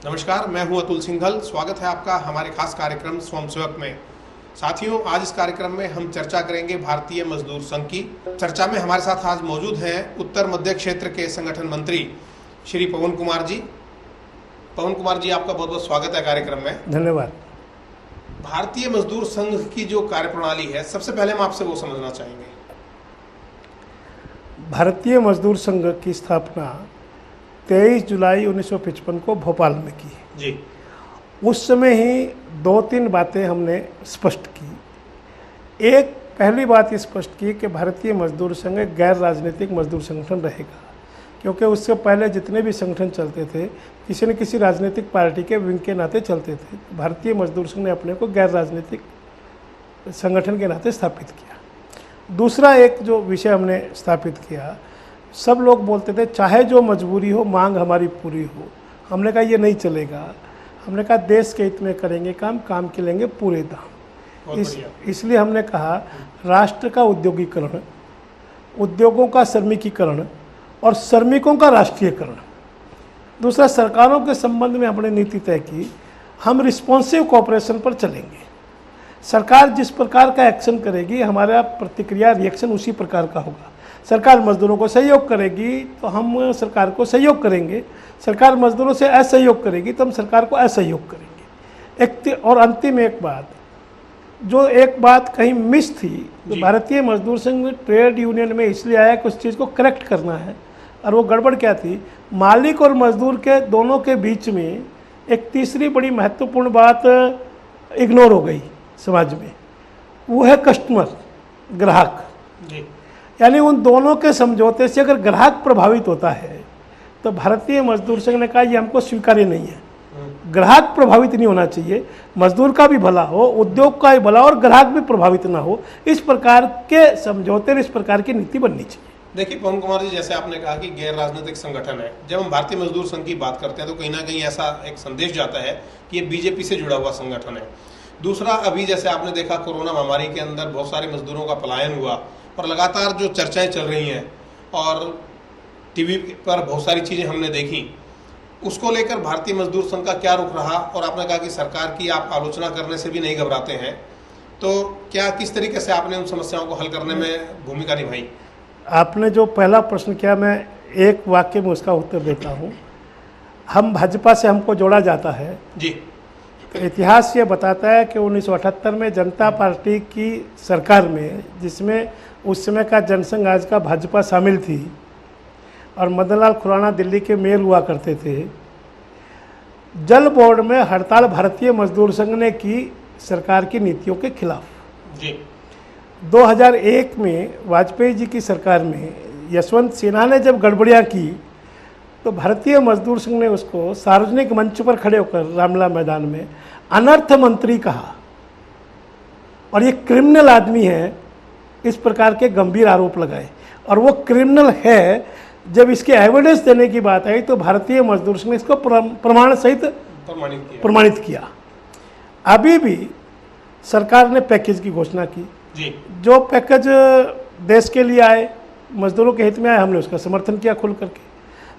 नमस्कार, मैं हूं अतुल सिंघल। स्वागत है आपका हमारे खास कार्यक्रम स्वयंसेवक में। साथियों, आज इस कार्यक्रम में हम चर्चा करेंगे भारतीय मजदूर संघ की। चर्चा में हमारे साथ आज मौजूद हैं उत्तर मध्य क्षेत्र के संगठन मंत्री श्री पवन कुमार जी। पवन कुमार जी, आपका बहुत बहुत स्वागत है कार्यक्रम में। धन्यवाद। भारतीय मजदूर संघ की जो कार्यप्रणाली है, सबसे पहले हम आपसे वो समझना चाहेंगे। भारतीय मजदूर संघ की स्थापना 23 जुलाई 1955 को भोपाल में की जी। उस समय ही दो तीन बातें हमने स्पष्ट की। एक पहली बात स्पष्ट की कि भारतीय मजदूर संघ एक गैर राजनीतिक मजदूर संगठन रहेगा, क्योंकि उससे पहले जितने भी संगठन चलते थे किसी न किसी राजनीतिक पार्टी के विंग के नाते चलते थे। भारतीय मजदूर संघ ने अपने को गैर राजनीतिक संगठन के नाते स्थापित किया। दूसरा एक जो विषय हमने स्थापित किया, सब लोग बोलते थे चाहे जो मजबूरी हो मांग हमारी पूरी हो। हमने कहा ये नहीं चलेगा। हमने कहा देश के हित में करेंगे काम के लेंगे पूरे दाम। इसलिए हमने कहा राष्ट्र का उद्योगीकरण, उद्योगों का श्रमिकीकरण और श्रमिकों का राष्ट्रीयकरण। दूसरा, सरकारों के संबंध में हमने नीति तय की, हम रिस्पॉन्सिव कोऑपरेशन पर चलेंगे। सरकार जिस प्रकार का एक्शन करेगी हमारा प्रतिक्रिया रिएक्शन उसी प्रकार का होगा। सरकार मजदूरों को सहयोग करेगी तो हम सरकार को सहयोग करेंगे, सरकार मजदूरों से असहयोग करेगी तो हम सरकार को असहयोग करेंगे। और अंतिम एक बात कहीं मिस थी, जो भारतीय मजदूर संघ ट्रेड यूनियन में इसलिए आया कि उस चीज़ को करेक्ट करना है। और वो गड़बड़ क्या थी, मालिक और मजदूर के दोनों के बीच में एक तीसरी बड़ी महत्वपूर्ण बात इग्नोर हो गई समाज में, वो है कस्टमर, ग्राहक। यानी उन दोनों के समझौते से अगर ग्राहक प्रभावित होता है तो भारतीय मजदूर संघ ने कहा ये हमको स्वीकार्य नहीं है। ग्राहक प्रभावित नहीं होना चाहिए, मजदूर का भी भला हो, उद्योग का भी भला हो और ग्राहक भी प्रभावित ना हो। इस प्रकार के समझौते, इस प्रकार की नीति बननी चाहिए। देखिए पवन कुमार जी, जैसे आपने कहा कि गैर राजनीतिक संगठन है, जब हम भारतीय मजदूर संघ की बात करते हैं तो कहीं ना कहीं ऐसा एक संदेश जाता है कि ये बीजेपी से जुड़ा हुआ संगठन है। दूसरा, अभी जैसे आपने देखा कोरोना महामारी के अंदर बहुत सारे मजदूरों का पलायन हुआ और लगातार जो चर्चाएं चल रही हैं और टीवी पर बहुत सारी चीज़ें हमने देखी, उसको लेकर भारतीय मजदूर संघ का क्या रुख रहा? और आपने कहा कि सरकार की आप आलोचना करने से भी नहीं घबराते हैं, तो क्या किस तरीके से आपने उन समस्याओं को हल करने में भूमिका निभाई? आपने जो पहला प्रश्न किया, मैं एक वाक्य में उसका उत्तर देता हूँ। हम भाजपा से हमको जोड़ा जाता है जी। इतिहास ये बताता है कि 1978 में जनता पार्टी की सरकार में, जिसमें उस समय का जनसंघ आज का भाजपा शामिल थी और मदन लाल खुराना दिल्ली के मेयर हुआ करते थे, जल बोर्ड में हड़ताल भारतीय मजदूर संघ ने की सरकार की नीतियों के खिलाफ। जी। 2001 में वाजपेयी जी की सरकार में यशवंत सिन्हा ने जब गड़बड़ियाँ की तो भारतीय मजदूर संघ ने उसको सार्वजनिक मंच पर खड़े होकर रामलीला मैदान में अनर्थ मंत्री कहा और ये क्रिमिनल आदमी है, इस प्रकार के गंभीर आरोप लगाए। और वो क्रिमिनल है, जब इसके एविडेंस देने की बात आई तो भारतीय मजदूर संघ ने इसको प्रमाण सहित प्रमाणित किया। अभी भी सरकार ने पैकेज की घोषणा की जी। जो जो पैकेज देश के लिए आए, मजदूरों के हित में आए, हमने उसका समर्थन किया खुल करके।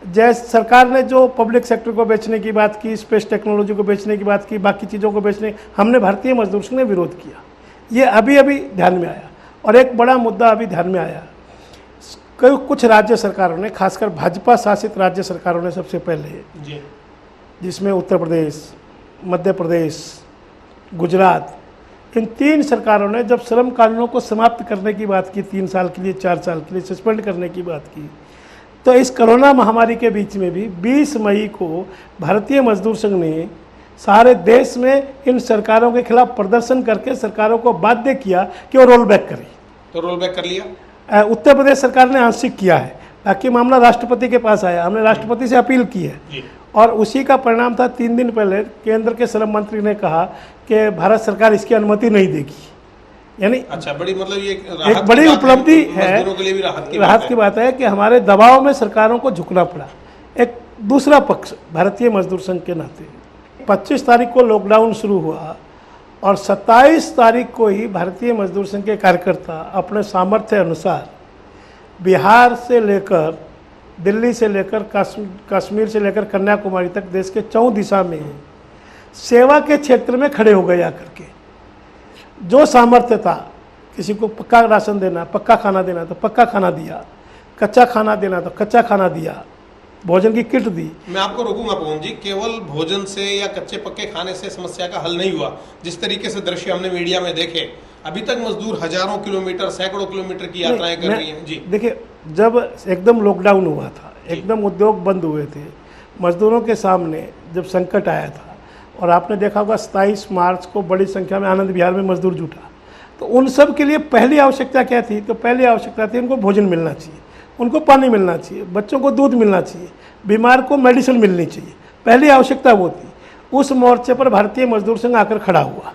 जैसे सरकार ने जो पब्लिक सेक्टर को बेचने की बात की, स्पेस टेक्नोलॉजी को बेचने की बात की, बाकी चीज़ों को बेचने, हमने भारतीय मजदूर संघ ने विरोध किया। ये अभी अभी ध्यान में आया। और एक बड़ा मुद्दा अभी ध्यान में आया, कुछ राज्य सरकारों ने, खासकर भाजपा शासित राज्य सरकारों ने सबसे पहले जी। जिसमें उत्तर प्रदेश, मध्य प्रदेश, गुजरात, इन तीन सरकारों ने जब श्रम कानूनों को समाप्त करने की बात की, 3 साल के लिए, 4 साल के लिए सस्पेंड करने की बात की, तो इस कोरोना महामारी के बीच में भी 20 मई को भारतीय मजदूर संघ ने सारे देश में इन सरकारों के खिलाफ प्रदर्शन करके सरकारों को बाध्य किया कि वो रोल बैक करें। तो रोल बैक कर लिया। उत्तर प्रदेश सरकार ने आंशिक किया है, बाकी मामला राष्ट्रपति के पास आया, हमने राष्ट्रपति से अपील की है जी। और उसी का परिणाम था 3 दिन पहले केंद्र के श्रम मंत्री ने कहा कि भारत सरकार इसकी अनुमति नहीं देगी। यानी अच्छा, बड़ी मतलब ये एक बड़ी उपलब्धि है, मजदूरों के लिए भी राहत की बात है कि हमारे दबाव में सरकारों को झुकना पड़ा। एक दूसरा पक्ष भारतीय मजदूर संघ के नाते 25 तारीख को लॉकडाउन शुरू हुआ और 27 तारीख को ही भारतीय मजदूर संघ के कार्यकर्ता अपने सामर्थ्य अनुसार बिहार से लेकर दिल्ली से लेकर कश्मीर से लेकर कन्याकुमारी तक देश के 4 दिशा में सेवा के क्षेत्र में खड़े हो गए आकर के। जो सामर्थ्य था, किसी को पक्का राशन देना, पक्का खाना देना तो पक्का खाना दिया, कच्चा खाना देना तो कच्चा खाना दिया, भोजन की किट दी। मैं आपको रोकूंगा पवन जी, केवल भोजन से या कच्चे पक्के खाने से समस्या का हल नहीं हुआ। जिस तरीके से दृश्य हमने मीडिया में देखे, अभी तक मजदूर हजारों किलोमीटर, सैकड़ों किलोमीटर की यात्राएं कर रही हैं। जी देखिए, जब एकदम लॉकडाउन हुआ था, एकदम उद्योग बंद हुए थे, मजदूरों के सामने जब संकट आया था, और आपने देखा होगा 27 मार्च को बड़ी संख्या में आनंद विहार में मजदूर जुटा, तो उन सब के लिए पहली आवश्यकता क्या थी? तो पहली आवश्यकता थी उनको भोजन मिलना चाहिए, उनको पानी मिलना चाहिए, बच्चों को दूध मिलना चाहिए, बीमार को मेडिसिन मिलनी चाहिए। पहली आवश्यकता वो थी। उस मोर्चे पर भारतीय मजदूर संघ आकर खड़ा हुआ।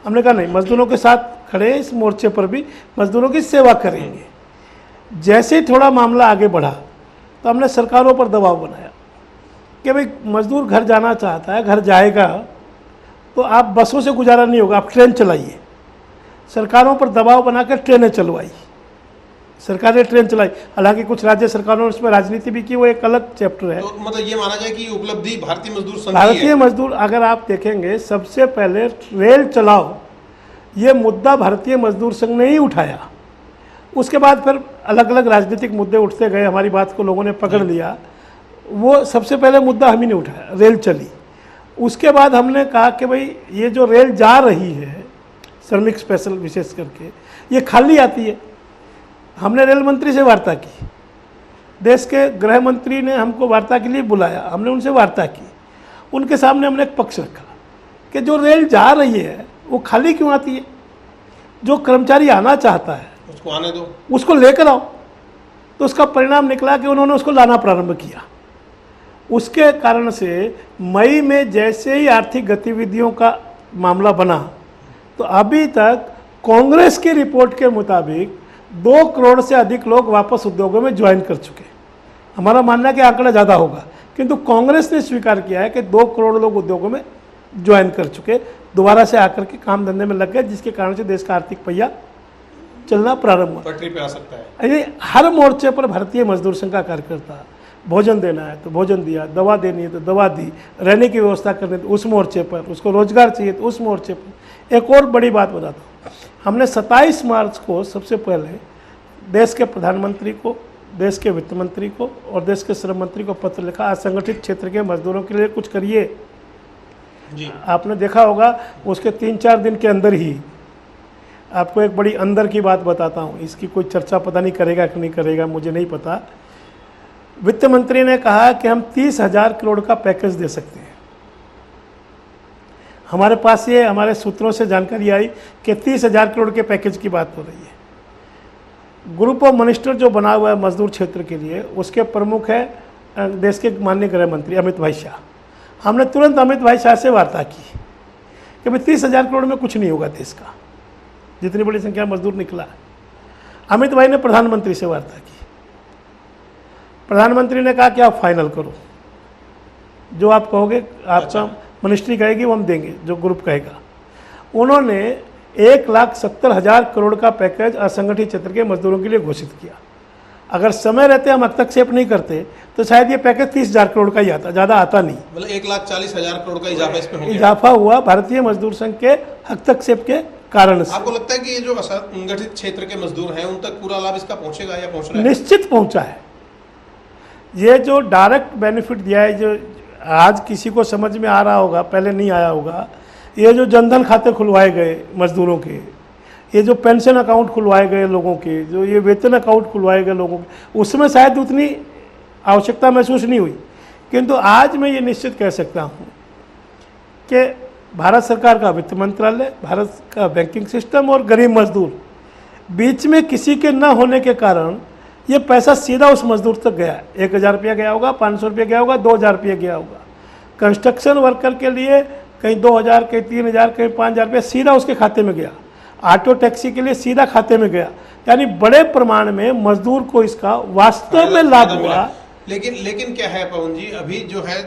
हमने कहा नहीं, मजदूरों के साथ खड़े, इस मोर्चे पर भी मजदूरों की सेवा करेंगे। जैसे ही थोड़ा मामला आगे बढ़ा तो हमने सरकारों पर दबाव बनाया कि भाई मजदूर घर जाना चाहता है, घर जाएगा तो आप बसों से गुजारा नहीं होगा, आप ट्रेन चलाइए। सरकारों पर दबाव बनाकर ट्रेनें चलवाई, सरकार ने ट्रेन चलाई। हालांकि कुछ राज्य सरकारों ने उसमें राजनीति भी की, वो एक अलग चैप्टर है। तो मतलब ये माना जाए कि ये उपलब्धि भारतीय मजदूर संघ की भारतीय है। मजदूर, अगर आप देखेंगे, सबसे पहले रेल चलाओ ये मुद्दा भारतीय मजदूर संघ ने ही उठाया। उसके बाद फिर अलग अलग राजनीतिक मुद्दे उठते गए, हमारी बात को लोगों ने पकड़ लिया। वो सबसे पहले मुद्दा हम ही ने उठाया, रेल चली। उसके बाद हमने कहा कि भाई ये जो रेल जा रही है, श्रमिक स्पेशल विशेष करके, ये खाली आती है। हमने रेल मंत्री से वार्ता की, देश के गृह मंत्री ने हमको वार्ता के लिए बुलाया, हमने उनसे वार्ता की। उनके सामने हमने एक पक्ष रखा कि जो रेल जा रही है वो खाली क्यों आती है? जो कर्मचारी आना चाहता है उसको आने दो, उसको लेकर आओ। तो उसका परिणाम निकला कि उन्होंने उसको लाना प्रारंभ किया। उसके कारण से मई में जैसे ही आर्थिक गतिविधियों का मामला बना, तो अभी तक कांग्रेस की रिपोर्ट के मुताबिक 2 करोड़ से अधिक लोग वापस उद्योगों में ज्वाइन कर चुके। हमारा मानना है कि आंकड़ा ज़्यादा होगा, किंतु कांग्रेस ने स्वीकार किया है कि 2 करोड़ लोग उद्योगों में ज्वाइन कर चुके, दोबारा से आकर के काम धंधे में लग गए, जिसके कारण से देश का आर्थिक पहिया चलना प्रारंभ हुआ। पटरी पे आ सकता है। ये हर मोर्चे पर भारतीय मजदूर संघ का कार्यकर्ता, भोजन देना है तो भोजन दिया, दवा देनी है तो दवा दी, रहने की व्यवस्था करनी तो उस मोर्चे पर, उसको रोजगार चाहिए तो उस मोर्चे पर। एक और बड़ी बात बताता हूँ, हमने 27 मार्च को सबसे पहले देश के प्रधानमंत्री को, देश के वित्त मंत्री को और देश के श्रम मंत्री को पत्र लिखा, असंगठित क्षेत्र के मजदूरों के लिए कुछ करिए। जी आपने देखा होगा उसके 3-4 दिन के अंदर ही, आपको एक बड़ी अंदर की बात बताता हूँ, इसकी कोई चर्चा पता नहीं करेगा कि नहीं करेगा, मुझे नहीं पता। वित्त मंत्री ने कहा कि हम 30,000 करोड़ का पैकेज दे सकते हैं। हमारे पास ये, हमारे सूत्रों से जानकारी आई कि 30,000 करोड़ के पैकेज की बात हो रही है। ग्रुप ऑफ मिनिस्टर जो बना हुआ है मजदूर क्षेत्र के लिए, उसके प्रमुख है देश के माननीय गृह मंत्री अमित भाई शाह। हमने तुरंत अमित भाई शाह से वार्ता की कि भाई 30,000 करोड़ में कुछ नहीं होगा देश का, जितनी बड़ी संख्या मजदूर निकला है। अमित भाई ने प्रधानमंत्री से वार्ता की, प्रधानमंत्री ने कहा कि आप फाइनल करो, जो आप कहोगे, आपका मिनिस्ट्री कहेगी वो हम देंगे, जो ग्रुप कहेगा। उन्होंने 1,70,000 करोड़ का पैकेज असंगठित क्षेत्र के मजदूरों के लिए घोषित किया। अगर समय रहते हम हस्तक्षेप नहीं करते तो शायद ये पैकेज 30,000 करोड़ का ही आता, ज़्यादा आता नहीं। मतलब 1,40,000 करोड़ का इजाफा इसमें हो गया। इजाफा हुआ भारतीय मजदूर संघ के हस्तक्षेप के कारण से। आपको लगता है कि ये जो असंगठित क्षेत्र के मजदूर हैं उन तक पूरा लाभ इसका पहुंचेगा या पहुंच रहा है? निश्चित पहुंचा है। ये जो डायरेक्ट बेनिफिट दिया है, जो आज किसी को समझ में आ रहा होगा, पहले नहीं आया होगा, ये जो जनधन खाते खुलवाए गए मजदूरों के, ये जो पेंशन अकाउंट खुलवाए गए लोगों के, जो ये वेतन अकाउंट खुलवाए गए लोगों के, उसमें शायद उतनी आवश्यकता महसूस नहीं हुई। किंतु आज मैं ये निश्चित कह सकता हूँ कि भारत सरकार का वित्त मंत्रालय, भारत का बैंकिंग सिस्टम और गरीब मजदूर, बीच में किसी के न होने के कारण ये पैसा सीधा उस मजदूर तक गया। 1,000 रुपया गया होगा, 500 रुपया गया होगा, 2,000 रुपया गया होगा। कंस्ट्रक्शन वर्कर के लिए कहीं 2,000, कहीं 3,000, कहीं 5,000 रुपया सीधा उसके खाते में गया। ऑटो टैक्सी के लिए सीधा खाते में गया। यानी बड़े प्रमाण में मजदूर को इसका वास्तव में लाभ हुआ। लेकिन क्या है पवन जी, अभी जो है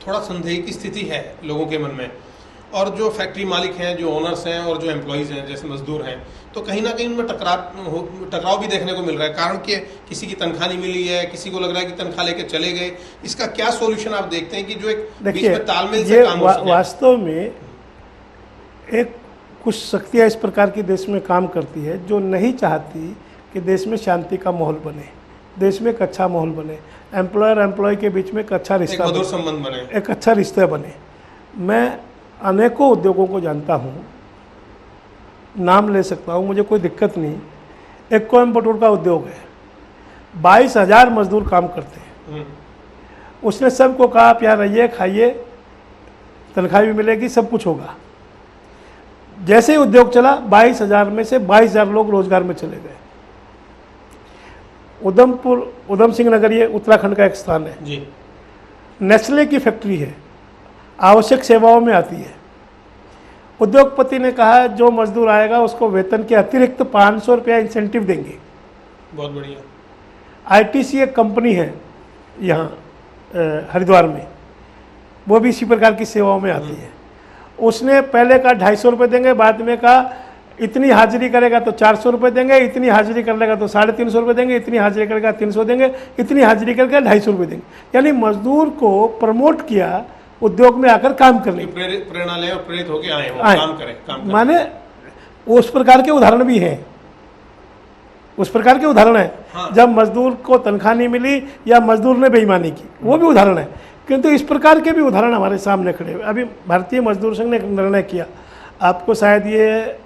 थोड़ा संदेह की स्थिति है लोगों के मन में, और जो फैक्ट्री मालिक हैं, जो ओनर्स हैं और जो एम्प्लॉयज़ हैं, जैसे मजदूर हैं, तो कहीं ना कहीं उनमें टकराव भी देखने को मिल रहा है। कारण कि किसी की तनख्वाह नहीं मिली है, किसी को लग रहा है कि तनख्वाह लेके चले गए। इसका क्या सॉल्यूशन आप देखते हैं कि जो एक बीच में तालमेल से काम हो सके? वास्तव में एक कुछ शक्तियाँ इस प्रकार की देश में काम करती है जो नहीं चाहती कि देश में शांति का माहौल बने, देश में एक अच्छा माहौल बने, एम्प्लॉयर एम्प्लॉय के बीच में एक अच्छा रिश्ता, एक मधुर संबंध बने, एक अच्छा रिश्ता बने। मैं अनेकों उद्योगों को जानता हूँ, नाम ले सकता हूँ, मुझे कोई दिक्कत नहीं। एक कोयम्बटूर का उद्योग है, 22,000 मजदूर काम करते हैं। उसने सबको कहा आप यहाँ रहिए, खाइए, तनख्वाह भी मिलेगी, सब कुछ होगा। जैसे ही उद्योग चला 22,000 में से 22,000 लोग रोजगार में चले गए। उधम सिंह नगर ये उत्तराखंड का एक स्थान है जी। नेस्ले की फैक्ट्री है, आवश्यक सेवाओं में आती है। उद्योगपति ने कहा जो मजदूर आएगा उसको वेतन के अतिरिक्त 500 रुपया इंसेंटिव देंगे। बहुत बढ़िया। आईटीसी एक कंपनी है यहाँ हरिद्वार में, वो भी इसी प्रकार की सेवाओं में आती है। उसने पहले कहा 250 रुपये देंगे, बाद में कहा इतनी हाजिरी करेगा तो 400 रुपये देंगे, इतनी हाजिरी कर लेगा तो 350 रुपये देंगे, इतनी हाजिरी करेगा 300 देंगे, इतनी हाजिरी करके 250 रुपये देंगे। यानी मजदूर को प्रमोट किया उद्योग में आकर काम करने, प्रेरणा लें और प्रेरित होकर आए, काम करें। माने उस प्रकार के उदाहरण भी हैं, उस प्रकार के उदाहरण है। हाँ। जब मजदूर को तनख्वाह नहीं मिली या मजदूर ने बेईमानी की, वो भी उदाहरण है। किंतु इस प्रकार के भी उदाहरण हमारे सामने खड़े हुए। अभी भारतीय मजदूर संघ ने एक निर्णय किया, आपको शायद ये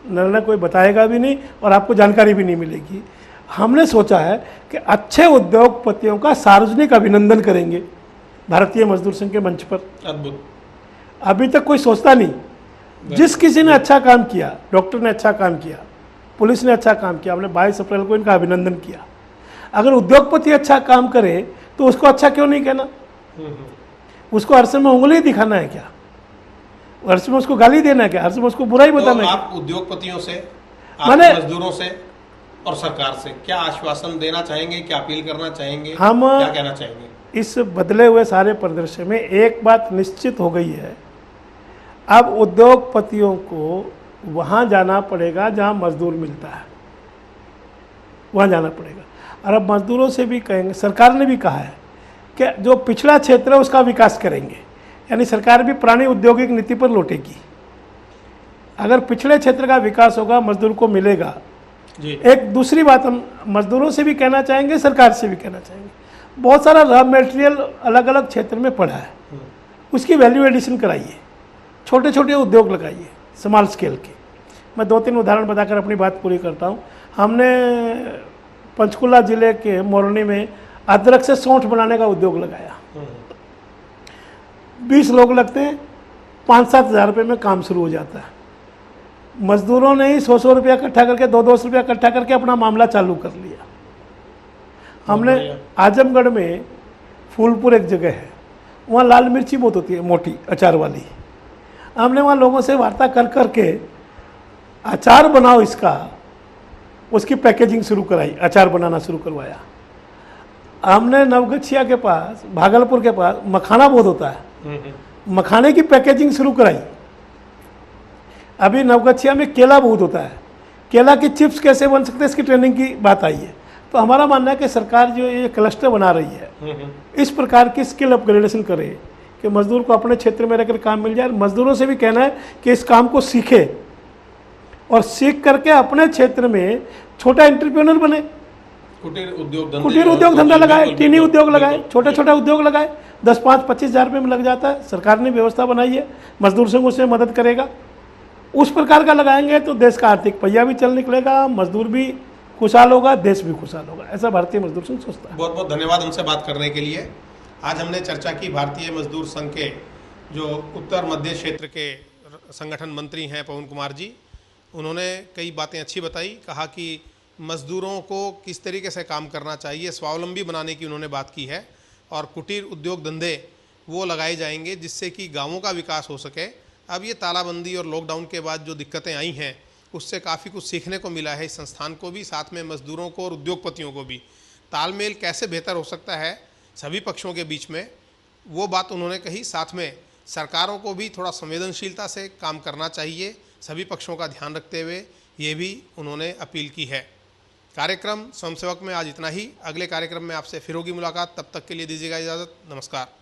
निर्णय कोई बताएगा भी नहीं और आपको जानकारी भी नहीं मिलेगी। हमने सोचा है कि अच्छे उद्योगपतियों का सार्वजनिक अभिनंदन करेंगे भारतीय मजदूर संघ के मंच पर। अद्भुत। अभी तक कोई सोचता नहीं। जिस किसी ने अच्छा काम किया, डॉक्टर ने अच्छा काम किया, पुलिस ने अच्छा काम किया, हमने 22 अप्रैल को इनका अभिनंदन किया। अगर उद्योगपति अच्छा काम करे तो उसको अच्छा क्यों नहीं कहना? उसको हर समय उंगली दिखाना है क्या? हर समय उसको गाली देना है क्या? हर समय उसको बुराई बताना है? आप उद्योगपतियों से, माने मजदूरों से और सरकार से क्या आश्वासन देना चाहेंगे, क्या अपील करना चाहेंगे, हम क्या कहना चाहेंगे? इस बदले हुए सारे परिदृश्य में एक बात निश्चित हो गई है, अब उद्योगपतियों को वहाँ जाना पड़ेगा जहाँ मजदूर मिलता है, वहाँ जाना पड़ेगा। और अब मजदूरों से भी कहेंगे, सरकार ने भी कहा है कि जो पिछड़ा क्षेत्र है उसका विकास करेंगे, यानी सरकार भी पुरानी औद्योगिक नीति पर लौटेगी। अगर पिछड़े क्षेत्र का विकास होगा, मजदूर को मिलेगा जी। एक दूसरी बात हम मजदूरों से भी कहना चाहेंगे, सरकार से भी कहना चाहेंगे, बहुत सारा रॉ मटेरियल अलग अलग क्षेत्र में पड़ा है, उसकी वैल्यू एडिशन कराइए, छोटे छोटे उद्योग लगाइए स्मॉल स्केल के। मैं 2-3 उदाहरण बताकर अपनी बात पूरी करता हूँ। हमने पंचकुला जिले के मोरनी में अदरक से सौंठ बनाने का उद्योग लगाया। 20 लोग लगते हैं, 5-7 हज़ार रुपये में काम शुरू हो जाता है। मजदूरों ने ही 100 रुपया इकट्ठा करके 200 रुपया इकट्ठा करके अपना मामला चालू कर लिया। हमने आजमगढ़ में फूलपुर एक जगह है, वहाँ लाल मिर्ची बहुत होती है, मोटी अचार वाली। हमने वहाँ लोगों से वार्ता कर करके अचार बनाओ इसका, उसकी पैकेजिंग शुरू कराई, अचार बनाना शुरू करवाया। हमने नवगछिया के पास, भागलपुर के पास मखाना बहुत होता है, मखाने की पैकेजिंग शुरू कराई। अभी नवगछिया में केला बहुत होता है, केला की चिप्स कैसे बन सकते हैं इसकी ट्रेनिंग की बात आई है। तो हमारा मानना है कि सरकार जो ये क्लस्टर बना रही है, इस प्रकार की स्किल अपग्रेडेशन करे कि मजदूर को अपने क्षेत्र में रहकर काम मिल जाए। मजदूरों से भी कहना है कि इस काम को सीखे और सीख करके अपने क्षेत्र में छोटा एंटरप्रेन्योर बने, कुटीर उद्योग धंधा लगाए, टीनी उद्योग लगाए, छोटे छोटे उद्योग लगाए। 10-5-25 हज़ार रुपये में लग जाता है। सरकार ने व्यवस्था बनाई है, मजदूर संघ उसमें मदद करेगा। उस प्रकार का लगाएंगे तो देश का आर्थिक पहिया भी चल निकलेगा, मजदूर भी खुशहाल होगा, देश भी खुशहाल होगा। ऐसा भारतीय मजदूर संघ सोचता है। बहुत बहुत धन्यवाद हमसे बात करने के लिए। आज हमने चर्चा की भारतीय मजदूर संघ के जो उत्तर मध्य क्षेत्र के संगठन मंत्री हैं पवन कुमार जी, उन्होंने कई बातें अच्छी बताई। कहा कि मजदूरों को किस तरीके से काम करना चाहिए, स्वावलंबी बनाने की उन्होंने बात की है। और कुटीर उद्योग धंधे वो लगाए जाएंगे जिससे कि गाँवों का विकास हो सके। अब ये तालाबंदी और लॉकडाउन के बाद जो दिक्कतें आई हैं उससे काफ़ी कुछ सीखने को मिला है इस संस्थान को भी, साथ में मजदूरों को और उद्योगपतियों को भी। तालमेल कैसे बेहतर हो सकता है सभी पक्षों के बीच में, वो बात उन्होंने कही। साथ में सरकारों को भी थोड़ा संवेदनशीलता से काम करना चाहिए, सभी पक्षों का ध्यान रखते हुए। ये भी उन्होंने अपील की है। कार्यक्रम स्वयंसेवक में आज इतना ही। अगले कार्यक्रम में आपसे फिर होगी मुलाकात। तब तक के लिए दीजिएगा इजाज़त। नमस्कार।